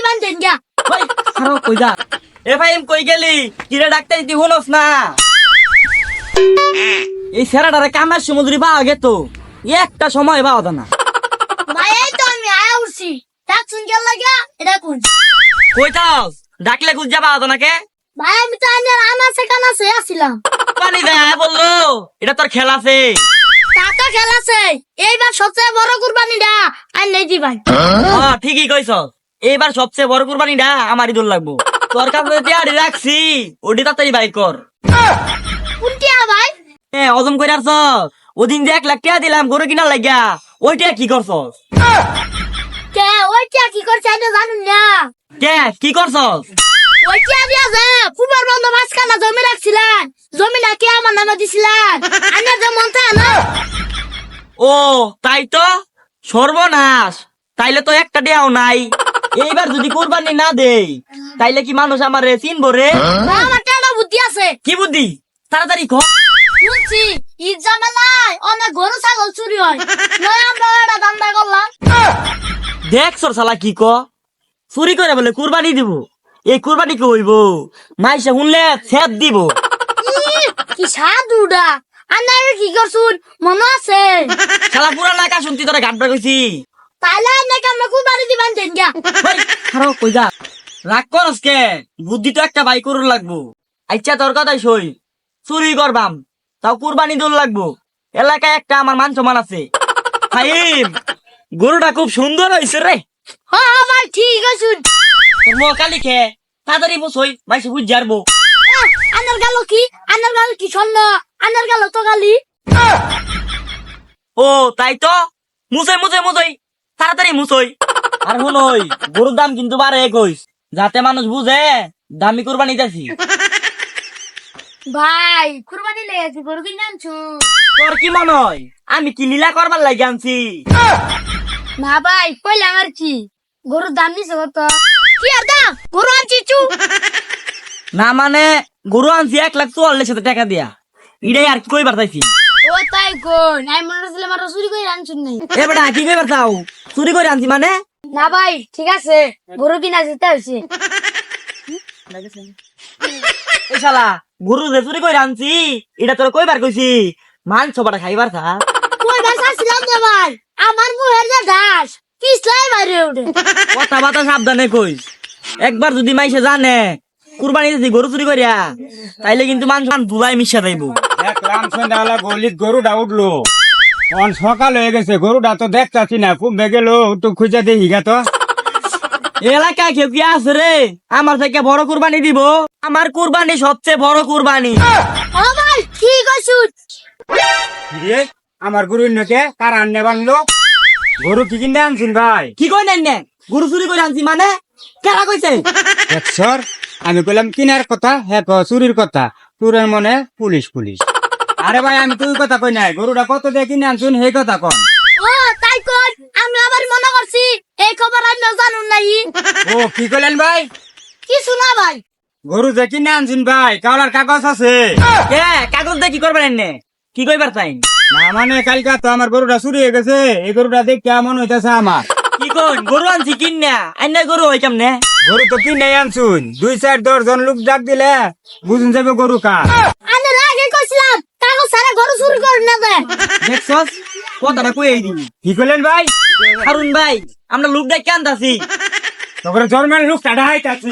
দিবান দেন গা ওই খারাপ কই যা এ ভাই কই গেলি কিরে ডাক্তার তুই হনস না এই সেরাটারে কামের সমুদ্রি পাওয়া গেত একটা সময় পাওয়া যায় না ভাই এই তো আমি আয়া উঠছি ডাক শুন গেল লাগা এটা কোন কইতাস ডাকলে গুজ যাবা তো নাকে ভাই আমি তো আমার সেখানে আছে আসছিলাম পানি দেয় বললো এটা তোর খেলা আছে টাটা খেলাছে এইবার সবচেয়ে বড় কুরবানিটা আর নেই দিবান ঠিকই কইছস এইবার সবচেয়ে বড় কুরবানিটা আমারই দূর লাগবো তোর কাছে টিয়াড়ি রাখছি ওটি তাড়াতাড়ি বাইক কর কোনটিয়া ভাই হজম করে আসছ ওদিন যে 1 লাখ টাকা দিলাম গরু কিনার লাগিয়া ওইটা কি করছস কে ওইটা কি করছে এটা জানুন না কে কি করছস ওইটা দিয়া যে কুমার বন্ধ মাঝখানে জমি রাখছিলেন জমিটা কে আমার নামে দিছিলেন আনে যে মন চায় না ও তাই তো সর্বনাশ তাইলে তো একটা দেও নাই এইবার যদি কুরবানি না দেই তাইলে কি মানুষ আমারে চিনবো রে আমার টাকা বুদ্ধি আছে কি বুদ্ধি তাড়াতাড়ি ক শুনছি ঈদ জামেলায় অনেক গরু ছাগল চুরি হয় নয় আমরা এটা ধান্দা করলাম দেখ সর শালা কি ক চুরি করে বলে কুরবানি দিব এই কুরবানি কি হইব মাইসে শুনলে ছেদ দিব কি সাধুডা আন্দার কি করছুন মনে আছে শালা পুরা নাকা শুনতি তোরা গাড্ডা কইছি তাহলে নাকি আমরা কুরবানি দিবান দেন গা খারাপ কই যা রাগ করস কে বুদ্ধি তো একটা বাই করুর লাগবো আচ্ছা তোর কথাই সই চুরি করবাম তাও কুরবানি দূর লাগবো এলাকায় একটা আমার মান সম্মান আছে ফাইম গরুটা খুব সুন্দর হয়েছে রে হ্যাঁ ভাই ঠিক আছে তোর মুখ কালি খে তাড়াতাড়ি বসই মাইসে বুঝ যারবো আনার গেল কি স্বর্ণ আনার গেল তো গালি ও তাই তো মুছই তাড়াতাড়ি মুছই আর শুনই গরুর দাম কিন্তু বাড়ে কইস যাতে মানুষ বুঝে দামি কুরবানি দিতেছি ভাই কুরবানি লেগেছি গরু কিনে আনছু তোর কি মনে হয় আমি কি লীলা করবার লাগে আনছি না ভাই কইলে আমার কি গরুর দাম নিছে কত কি আর দাম গরু আনছি চু না মানে গরু আনছি 1,44,000 টাকা দিয়া ইডাই আর কি কইবার চাইছি ও তাই কোন আমি মনে হচ্ছিল আমার চুরি করে আনছুন নাই এ বেটা কি কইবার চাও চুরি করে আনছি মানে না ভাই ঠিক আছে গরু কিনা যেতে হয়েছে এই শালা গরু যে চুরি করে আনছি এটা তোর কইবার কইছি মাংস বাটা খাইবার থা কই ভাই সাছিলাম না ভাই আমার মুহের যে দাস পিছলাই বাইরে ওঠে কথা বাতা সাবধানে কইস একবার যদি মাইসে জানে কুরবানি দিছি গরু চুরি করিয়া তাইলে কিন্তু মাংস দুলাই মিশা যাইব দেখলাম সন্ধ্যাবেলা গলিত গরুটা উঠলো সকাল হয়ে গেছে গরুটা তো দেখতাছি না খুব গেল তো খুঁজে দেখি গা তো এলাকায় কেউ কি আছে রে আমার থেকে বড় কুরবানি দিব আমার কুরবানি সবচেয়ে বড় কুরবানি ও ভাই ঠিক আছে রে আমার গরু নকে কার আননে বানলো গরু কি কিনে আনছেন ভাই কি কই নেন নে গরু চুরি করে আনছি মানে কেরা কইছে একশর আমি কইলাম কিনার কথা হ্যাঁ চুরির কথা চুরের মনে পুলিশ আরে ভাই আমি তুই কথা কই নাই গরুটা কত দিয়ে কিনে আনছুন সেই কথা কন ও তাই কোন আমি আবার মনে করছি এই খবর আমি জানুন নাই ও কি কইলেন ভাই কি শোনা ভাই গরু যে কিনে আনছেন ভাই কাওলার কাগজ আছে কে কাগজ দিয়ে কি করবেন এনে কি কইবার চাই না মানে কালকা তো আমার গরুটা চুরি হয়ে গেছে এই গরুটা দেখ কেমন হইতেছে আমার কি কোন গরু আনছি কিন্না আইনা গরু হই কেমনে গরু তো কিনে আনছুন 2-4 জন লোক ডাক দিলে বুঝুন যাবে গরু কা আমি আগে কইছিলাম কাগজ সারা গরু চুরি করে না দে দেখছস কথাটা কই এই দিবি কি করলেন ভাই হারুন ভাই আমরা লোক ডাক কান্দাছি তখন জন্মের লোক টাটা হাইতাছি